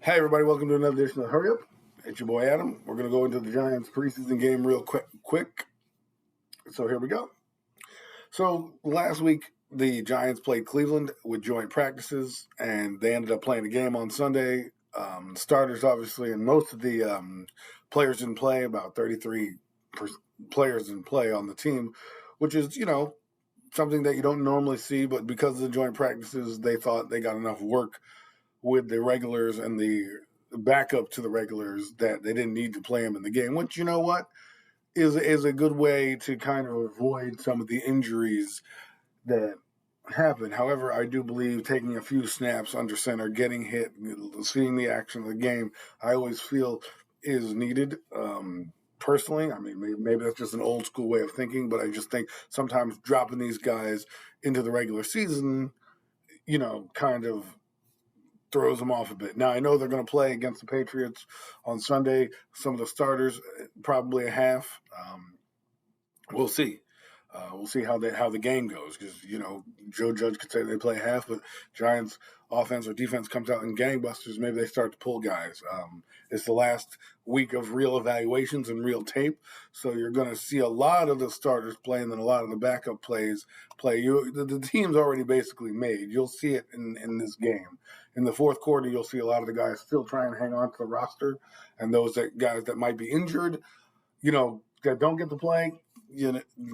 Hey everybody, welcome to another edition of Hurry Up. It's your boy Adam. We're gonna go into the Giants preseason game real quick. So here we go. So last week the Giants played Cleveland with joint practices, and they ended up playing the game on Sunday. Starters obviously, and most of the players didn't play. About 33 players didn't play on the team, which is something that you don't normally see. But because of the joint practices, they thought they got enough work with the regulars and the backup to the regulars that they didn't need to play them in the game. Which, you know what, is a good way to kind of avoid some of the injuries that happen. However, I do believe taking a few snaps under center, getting hit, seeing the action of the game, I always feel is needed. Personally, I mean, maybe that's just an old school way of thinking, but I just think sometimes dropping these guys into the regular season, kind of throws them off a bit. Now I know they're going to play against the Patriots on Sunday. Some of the starters, probably a half. We'll see. We'll see how the game goes because Joe Judge could say they play half, but Giants offense or defense comes out in gangbusters. Maybe they start to pull guys. It's the last week of real evaluations and real tape, so you're going to see a lot of the starters play and then a lot of the backup plays play. The team's already basically made. You'll see it in this game. In the fourth quarter, you'll see a lot of the guys still trying to hang on to the roster, and those guys that might be injured, that don't get to play,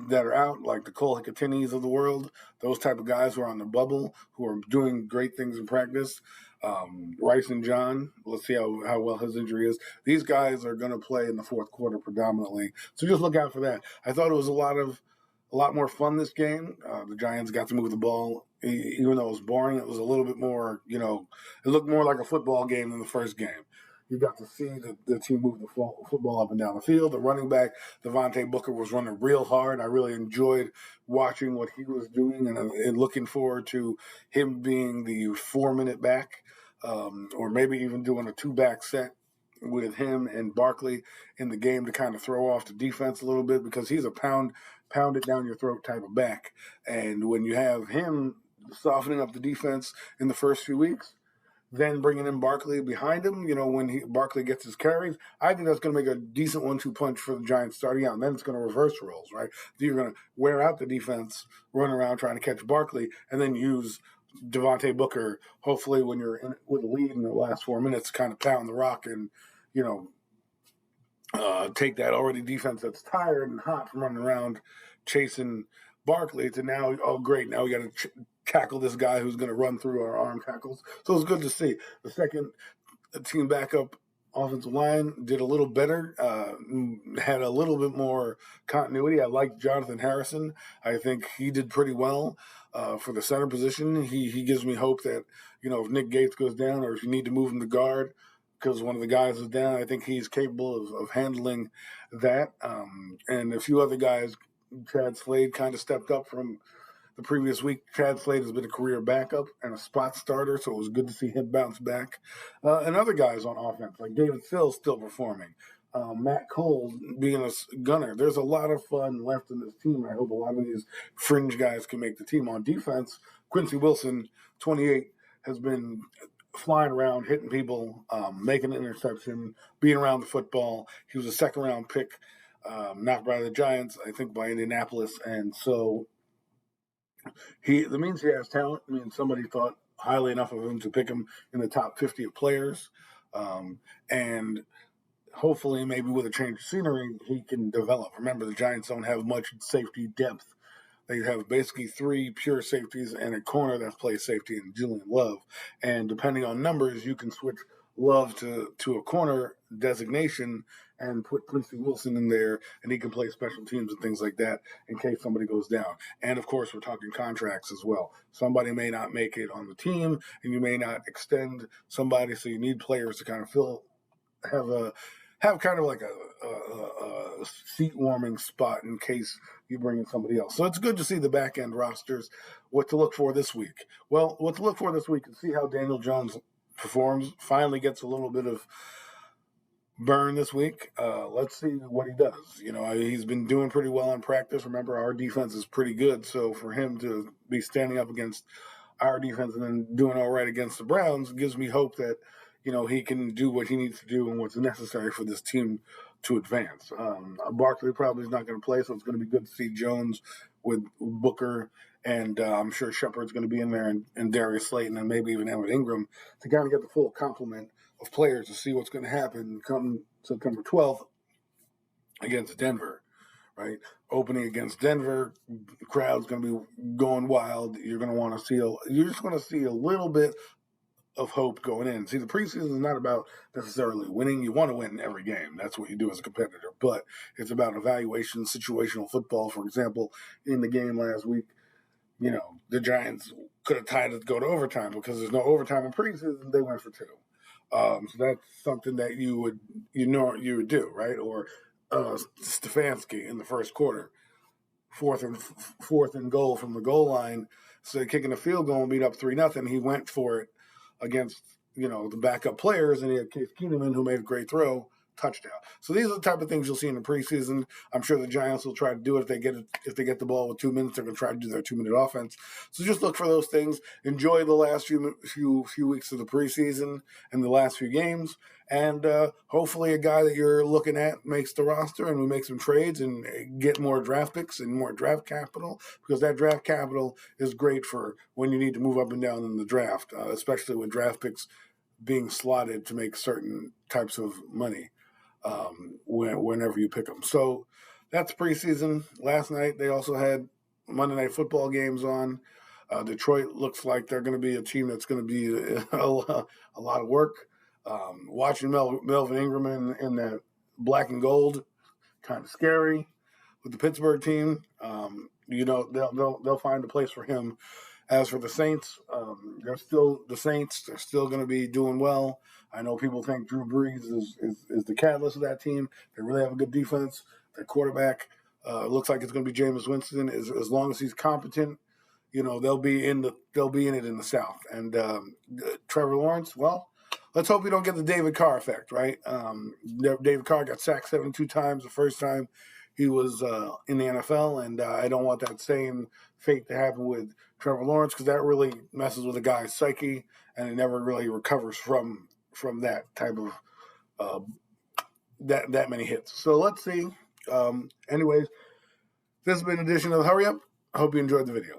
that are out, like the Cole Hicatinis of the world, those type of guys who are on the bubble, who are doing great things in practice. Rice and John, let's see how well his injury is. These guys are going to play in the fourth quarter predominantly, so just look out for that. I thought it was a lot more fun this game. The Giants got to move the ball, even though it was boring. It was a little bit more, it looked more like a football game than the first game. You got to see the team move the football up and down the field. The running back, Devontae Booker, was running real hard. I really enjoyed watching what he was doing and looking forward to him being the 4-minute back, or maybe even doing a 2-back set with him and Barkley in the game to kind of throw off the defense a little bit because he's a pound it down your throat type of back. And when you have him softening up the defense in the first few weeks, then bringing in Barkley behind him, when Barkley gets his carries, I think that's going to make a decent 1-2 punch for the Giants starting out. And then it's going to reverse roles, right? You're going to wear out the defense, run around trying to catch Barkley, and then use Devontae Booker, hopefully when you're with a lead in the last 4 minutes, kind of pound the rock and, take that already defense that's tired and hot from running around chasing Barkley to now, oh, great, now we got to tackle this guy who's going to run through our arm tackles. So it's good to see. The second team backup offensive line did a little better, had a little bit more continuity. I liked Jonathan Harrison. I think he did pretty well for the center position. He gives me hope that, if Nick Gates goes down or if you need to move him to guard because one of the guys is down, I think he's capable of handling that. And a few other guys, Chad Slade kind of stepped up from the previous week. Chad Slade has been a career backup and a spot starter, so it was good to see him bounce back. And other guys on offense, like David Sills, still performing. Matt Cole being a gunner. There's a lot of fun left in this team. I hope a lot of these fringe guys can make the team. On defense, Quincy Wilson, 28, has been flying around, hitting people, making an interception, being around the football. He was a second-round pick, not by the Giants, I think by Indianapolis. And so that means he has talent. I mean, somebody thought highly enough of him to pick him in the top 50 of players. And hopefully, maybe with a change of scenery, he can develop. Remember, the Giants don't have much safety depth. They have basically 3 pure safeties and a corner that plays safety in Julian Love. And depending on numbers, you can switch Love to a corner designation and put Quincy Wilson in there, and he can play special teams and things like that in case somebody goes down. And of course, we're talking contracts as well. Somebody may not make it on the team, and you may not extend somebody, so you need players to kind of have kind of like a seat warming spot in case you bring in somebody else. So it's good to see the back end rosters. What to look for this week? Well, what to look for this week is see how Daniel Jones performs. Finally gets a little bit of burn this week. Let's see what he does. He's been doing pretty well in practice. Remember, our defense is pretty good. So for him to be standing up against our defense and then doing all right against the Browns gives me hope that, he can do what he needs to do and what's necessary for this team to advance. Barkley probably is not going to play, so it's going to be good to see Jones with Booker, and I'm sure Shepard's going to be in there, and Darius Slayton, and maybe even Evan Ingram to kind of get the full complement of players to see what's going to happen come September 12th against Denver. Right, opening against Denver, the crowd's going to be going wild. You're going to want to see you're just going to see a little bit of hope going in. See, the preseason is not about necessarily winning. You want to win every game. That's what you do as a competitor. But it's about evaluation, situational football. For example, in the game last week, the Giants could have tied it to go to overtime because there's no overtime in preseason. They went for two. So that's something that you would do, right? Or Stefanski in the first quarter, fourth and goal from the goal line, so kicking a field goal and beat up 3-0. He went for it against the backup players, and he had Case Keenum who made a great throw, touchdown. So these are the type of things you'll see in the preseason. I'm sure the Giants will try to do it if they get the ball with 2 minutes. They're going to try to do their 2-minute offense. So just look for those things. Enjoy the last few weeks of the preseason and the last few games, and hopefully a guy that you're looking at makes the roster, and we make some trades and get more draft picks and more draft capital, because that draft capital is great for when you need to move up and down in the draft, especially with draft picks being slotted to make certain types of money whenever you pick them. So that's preseason. Last night they also had Monday Night Football games on. Detroit looks like they're going to be a team that's going to be a lot of work. Watching Melvin Ingram in that black and gold, kind of scary with the Pittsburgh team. They'll find a place for him. As for the Saints, they're still the Saints. They're still going to be doing well. I know people think Drew Brees is the catalyst of that team. They really have a good defense. Their quarterback looks like it's going to be Jameis Winston. As long as he's competent, they'll be in it in the South. And Trevor Lawrence, well, let's hope we don't get the David Carr effect, right? David Carr got sacked 72 times the first time he was in the NFL, and I don't want that same fate to happen with Trevor Lawrence, because that really messes with a guy's psyche, and it never really recovers from that type of that many hits. So let's see. Anyways, this has been an edition of Hurry Up. I hope you enjoyed the video.